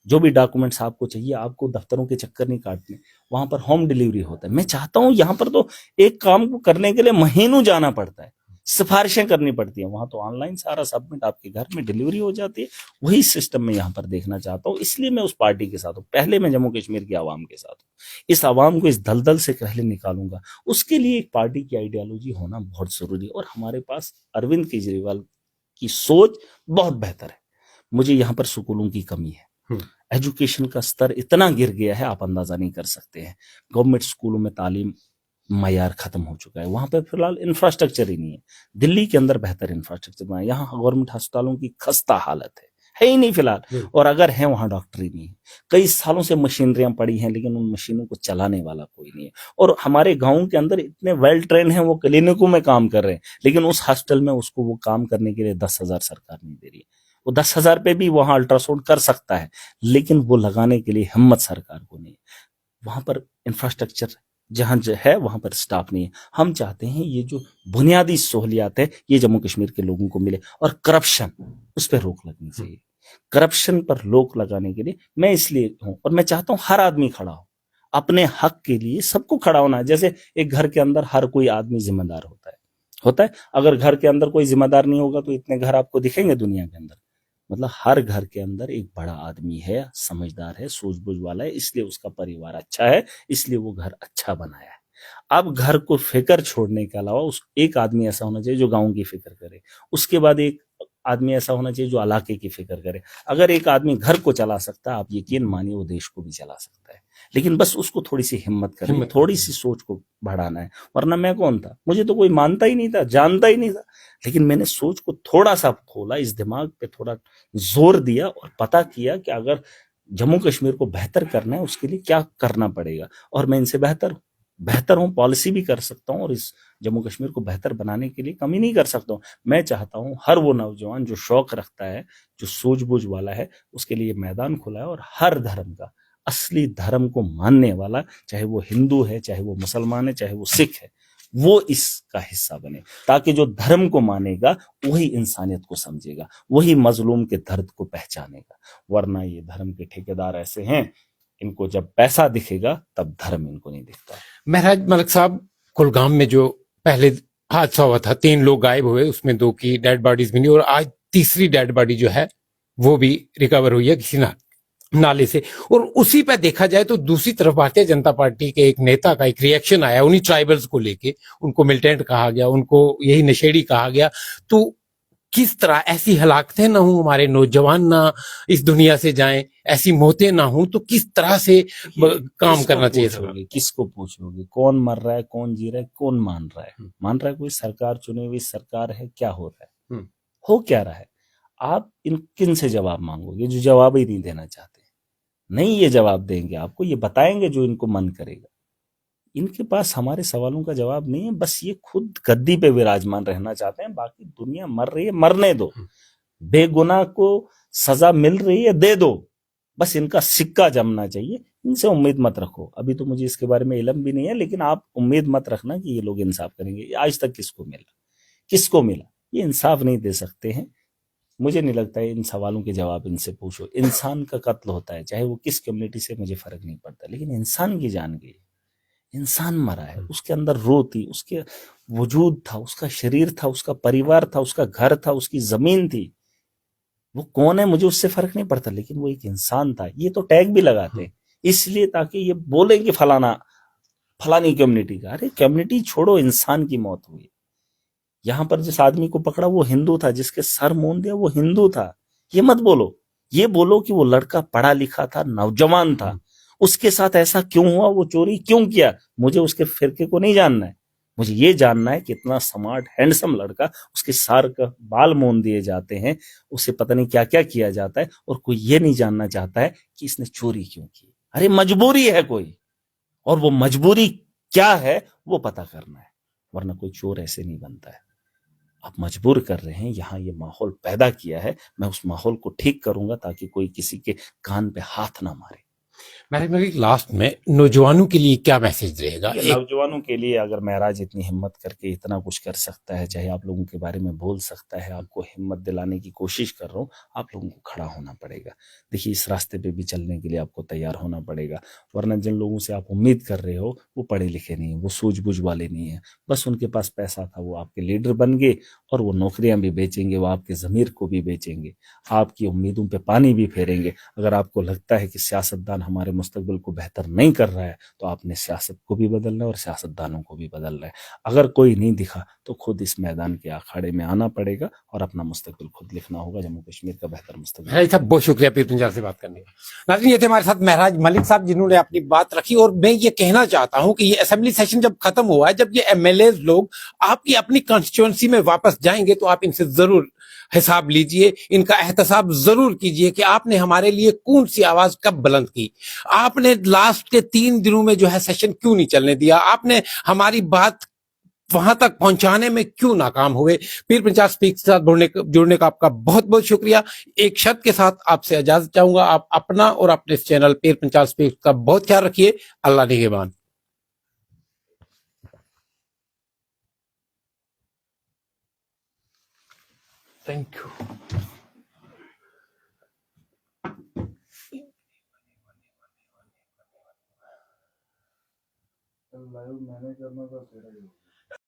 जो भी डॉक्यूमेंट्स आपको चाहिए, आपको दफ्तरों के चक्कर नहीं काटने, वहां पर होम डिलीवरी होता है। मैं चाहता हूं, यहाँ पर तो एक काम को करने के लिए महीनों जाना पड़ता है, सिफारिशें करनी पड़ती हैं, वहां तो ऑनलाइन सारा सबमिट आपके घर में डिलीवरी हो जाती है। वही सिस्टम में यहाँ पर देखना चाहता हूँ, इसलिए मैं उस पार्टी के साथ हूँ। पहले मैं जम्मू कश्मीर की आवाम के साथ हूँ। इस आवाम को इस दलदल से पहले निकालूंगा, उसके लिए एक पार्टी की आइडियोलॉजी होना बहुत जरूरी है। और हमारे पास अरविंद केजरीवाल की सोच बहुत बेहतर है। मुझे यहाँ पर स्कूलों की कमी है, एजुकेशन का स्तर इतना गिर गया है, आप अंदाजा नहीं कर सकते हैं। गवर्नमेंट स्कूलों में तालीम मयार खत्म हो चुका है, वहां पे फिलहाल इंफ्रास्ट्रक्चर ही नहीं है। दिल्ली के अंदर बेहतर इंफ्रास्ट्रक्चर बना है, यहाँ गवर्नमेंट अस्पतालों की खस्ता हालत है ही नहीं फिलहाल, और अगर है वहां डॉक्टर ही नहीं है। कई सालों से मशीनरियां पड़ी हैं, लेकिन उन मशीनों को चलाने वाला कोई नहीं है। और हमारे गाँव के अंदर इतने वेल ट्रेन हैं, वो क्लिनिकों में काम कर रहे हैं, लेकिन उस हॉस्टल में उसको वो काम करने के लिए 10,000 सरकार नहीं दे रही है। वो 10,000 पे भी वहां अल्ट्रासाउंड कर सकता है, लेकिन वो लगाने के लिए हिम्मत सरकार को नहीं है। वहां पर इंफ्रास्ट्रक्चर जहां है, वहां पर स्टाफ नहीं है। हम चाहते हैं ये जो बुनियादी सहूलियात है, ये जम्मू कश्मीर के लोगों को मिले, और करप्शन, उस पर रोक लगनी चाहिए। करप्शन पर रोक लगाने के लिए मैं इसलिए हूं, और मैं चाहता हूं हर आदमी खड़ा हो अपने हक के लिए। सबको खड़ा होना है। जैसे एक घर के अंदर हर कोई आदमी जिम्मेदार होता है। अगर घर के अंदर कोई जिम्मेदार नहीं होगा तो इतने घर आपको दिखेंगे दुनिया के अंदर। मतलब हर घर के अंदर एक बड़ा आदमी है, समझदार है, सूझबूझ वाला है, इसलिए उसका परिवार अच्छा है, इसलिए वो घर अच्छा बनाया है। अब घर को फिक्र छोड़ने के अलावा उस एक आदमी ऐसा होना चाहिए जो गांव की फिक्र करे, उसके बाद एक आदमी ऐसा होना चाहिए जो इलाके की फिक्र करे। अगर एक आदमी घर को चला सकता है, आप यकीन मानिए वो देश को भी चला सकता है। लेकिन बस उसको थोड़ी सी हिम्मत करनी, थोड़ी सी सोच को बढ़ाना है। वरना मैं कौन था, मुझे तो कोई मानता ही नहीं था, जानता ही नहीं था, लेकिन मैंने सोच को थोड़ा सा खोला, इस दिमाग पे थोड़ा जोर दिया, और पता किया कि अगर जम्मू कश्मीर को बेहतर करना है उसके लिए क्या करना पड़ेगा। और मैं इनसे बेहतर हूँ, पॉलिसी भी कर सकता हूँ, और इस जम्मू कश्मीर को बेहतर बनाने के लिए कमी नहीं कर सकता हूँ। मैं चाहता हूँ हर वो नौजवान जो शौक रखता है, जो सूझबूझ वाला है, उसके लिए मैदान खुला है। और हर धर्म का, असली धर्म को मानने वाला, चाहे वो हिंदू है, चाहे वो मुसलमान है, चाहे वो सिख है, वो इसका हिस्सा बने, ताकि जो धर्म को मानेगा वही इंसानियत को समझेगा, वही मजलूम के दर्द को पहचानेगा। वरना ये धर्म के ठेकेदार ऐसे हैं, इनको जब पैसा दिखेगा तब धर्म इनको नहीं दिखता। महराज मलिक साहब, कुलगाम में जो पहले हादसा हुआ था, 3 लोग गायब हुए, उसमें 2 की डेड बॉडीज मिली, और आज तीसरी डेड बॉडी जो है वो भी रिकवर हुई है किसी नाले से। और उसी पे देखा जाए तो दूसरी तरफ भारतीय जनता पार्टी के एक नेता का एक रिएक्शन आया उन्हीं ट्राइबल्स को लेके, उनको मिलिटेंट कहा गया, उनको यही नशेड़ी कहा गया। तो किस तरह ऐसी हलाकतें ना हो, हमारे नौजवान ना इस दुनिया से जाएं, ऐसी मौतें ना हो, तो किस तरह से काम करना चाहिए सरकार? किसको पूछोगे? कौन मर रहा है, कौन जी रहा है, कौन मान रहा है? मान रहा है कोई सरकार, चुनी हुई सरकार है? क्या हो रहा है? हो क्या रहा है? आप इन किन से जवाब मांगोगे जो जवाब ही नहीं देना चाहते? नहीं ये जवाब देंगे आपको, ये बताएंगे जो इनको मन करेगा। इनके पास हमारे सवालों का जवाब नहीं है, बस ये खुद गद्दी पे विराजमान रहना चाहते हैं। बाकी दुनिया मर रही है, मरने दो। बेगुनाह को सजा मिल रही है, दे दो। बस इनका सिक्का जमना चाहिए। इनसे उम्मीद मत रखो। अभी तो मुझे इसके बारे में इल्म भी नहीं है, लेकिन आप उम्मीद मत रखना कि ये लोग इंसाफ करेंगे। आज तक किसको मिला? किसको मिला? ये इंसाफ नहीं दे सकते हैं। मुझे नहीं लगता है इन सवालों के जवाब इनसे पूछो। इंसान का कत्ल होता है, चाहे वो किस कम्युनिटी से, मुझे फर्क नहीं पड़ता, लेकिन इंसान की जान गई। इंसान मरा है, उसके अंदर रूह थी, उसके वजूद था, उसका शरीर था, उसका परिवार था, उसका घर था, उसकी जमीन थी। वो कौन है मुझे उससे फर्क नहीं पड़ता, लेकिन वो एक इंसान था। ये तो टैग भी लगाते हैं इसलिए ताकि ये बोले कि फलाना फलानी कम्युनिटी का। अरे कम्युनिटी छोड़ो, इंसान की मौत हुई। यहां पर जिस आदमी को पकड़ा वो हिंदू था, जिसके सर मूंद दिया वो हिंदू था। ये मत बोलो, ये बोलो कि वो लड़का पढ़ा लिखा था, नौजवान था, उसके साथ ऐसा क्यों हुआ, वो चोरी क्यों किया। मुझे उसके फिरके को नहीं जानना है, मुझे ये जानना है कि इतना स्मार्ट हैंडसम लड़का, उसके सार का बाल मोन दिए जाते हैं, उसे पता नहीं क्या क्या किया जाता है, और कोई ये नहीं जानना चाहता है कि इसने चोरी क्यों की। अरे मजबूरी है कोई, और वो मजबूरी क्या है वो पता करना है, वरना कोई चोर ऐसे नहीं बनता है। आप मजबूर कर रहे हैं, यहाँ ये माहौल पैदा किया है, मैं उस माहौल को ठीक करूंगा ताकि कोई किसी के कान पे हाथ ना मारे। मेरे लास्ट में नौजवानों के लिए क्या मैसेज रहेगा? नौजवानों के लिए, अगर महराज इतनी हिम्मत करके इतना कुछ कर सकता है, चाहे आप लोगों के बारे में बोल सकता है, आपको हिम्मत दिलाने की कोशिश कर रहा हूँ, आप लोगों को खड़ा होना पड़ेगा। देखिए इस रास्ते पे भी चलने के लिए आपको तैयार होना पड़ेगा, वरना जिन लोगों से आप उम्मीद कर रहे हो वो पढ़े लिखे नहीं है, वो सूझबूझ वाले नहीं है, बस उनके पास पैसा था, वो आपके लीडर बन गए, और वो नौकरियां भी बेचेंगे, वो आपके ज़मीर को भी बेचेंगे, आपकी उम्मीदों पे पानी भी फेरेंगे। अगर आपको लगता है कि सियासतदान हमारे मुस्तकबिल को बेहतर नहीं कर रहा है, तो आपने सियासत को भी बदलना है और सियासतदानों को भी बदलना है। अगर कोई नहीं दिखा तो खुद इस मैदान के अखाड़े में आना पड़ेगा और अपना मुस्तकबिल खुद लिखना होगा, जम्मू कश्मीर का बेहतर मुस्तकबिल। साहब बहुत शुक्रिया पीर पंजाब से बात करने का। नाज़रीन, ये थे हमारे साथ महराज मलिक साहब, जिन्होंने अपनी बात रखी। और मैं ये कहना चाहता हूं कि ये असेंबली सेशन जब खत्म हुआ है, जब ये एमएलए लोग आपकी अपनी कंस्टिट्यूएंसी में वापस जाएंगे, तो आप इनसे जरूर हिसाब लीजिए, इनका एहतसाब जरूर कीजिए कि आपने हमारे लिए कौन सी आवाज कब बुलंद की। आपने लास्ट के 3 दिनों में जो है सेशन क्यों नहीं चलने दिया, आपने हमारी बात वहां तक पहुंचाने में क्यों नाकाम हुए। पीर पंचाल स्पीक के साथ जुड़ने का आपका बहुत बहुत शुक्रिया। एक शर्त के साथ आपसे इजाजत चाहूंगा, आप अपना और अपने इस चैनल पीर पंचाल स्पीक का बहुत ख्याल रखिए। अल्लाह निगहबान। Thank you. लाइव मैंने करना था तेरा।